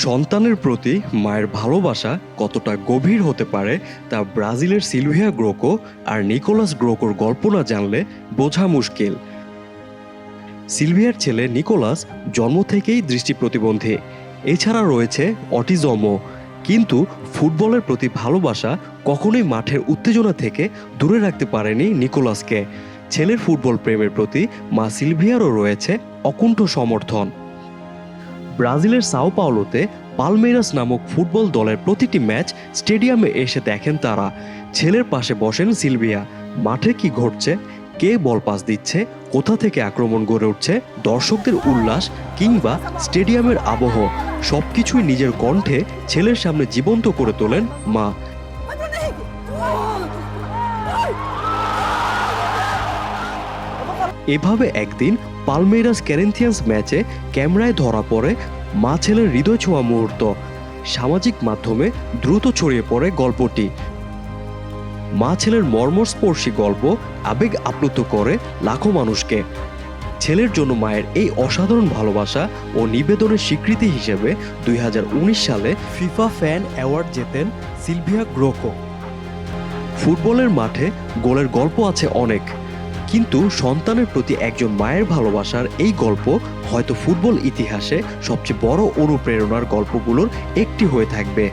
সন্তানের প্রতি মায়ের ভালোবাসা কতটা গভীর হতে পারে তা ব্রাজিলের সিলভিয়া গ্রোকো আর নিকোলাস গ্রোকোর গল্প না জানলে বোঝা মুশকিল। সিলভিয়ার ছেলে নিকোলাস জন্ম থেকেই দৃষ্টি প্রতিবন্ধী, এছাড়া রয়েছে অটিজমও। কিন্তু ফুটবলের প্রতি ভালোবাসা কখনোই মাঠের উত্তেজনা থেকে দূরে রাখতে পারেনি নিকোলাসকে। ছেলের ফুটবল প্রেমের প্রতি মা সিলভিয়ারও রয়েছে অকুণ্ঠ সমর্থন। ব্রাজিলের সাও পাওলোতে পালমেইরাস নামক ফুটবল দলের প্রতিটি ম্যাচ স্টেডিয়ামে এসে দেখেন তারা। ছেলের পাশে বসেন সিলভিয়া। মাঠে কি ঘটছে, কে বল পাস দিচ্ছে, কোথা থেকে আক্রমণ গড়ে উঠছে, দর্শকদের উল্লাস কিংবা স্টেডিয়ামের আবহ সবকিছুই নিজের কণ্ঠে ছেলের সামনে জীবন্ত করে তোলেন মা। এভাবে একদিন পালমেইরাস ক্যারেন্থিয়ান্স ম্যাচে ক্যামেরায় ধরা পড়ে মা ছেলের হৃদয় ছোঁয়া মুহূর্ত। সামাজিক মাধ্যমে দ্রুত ছড়িয়ে পড়ে গল্পটি। মা ছেলের মর্মস্পর্শী গল্প আবেগ আপ্লুত করে লাখো মানুষকে। ছেলের জন্য মায়ের এই অসাধারণ ভালোবাসা ও নিবেদনের স্বীকৃতি হিসেবে 2019 সালে ফিফা ফ্যান অ্যাওয়ার্ড জেতেন সিলভিয়া গ্রোকো। ফুটবলের মাঠে গোলের গল্প আছে অনেক, কিন্তু সন্তানের প্রতি একজন মায়ের ভালোবাসার এই গল্প হয়তো ফুটবল ইতিহাসে সবচেয়ে বড় অনুপ্রেরণার গল্পগুলোর একটি হয়ে থাকবে।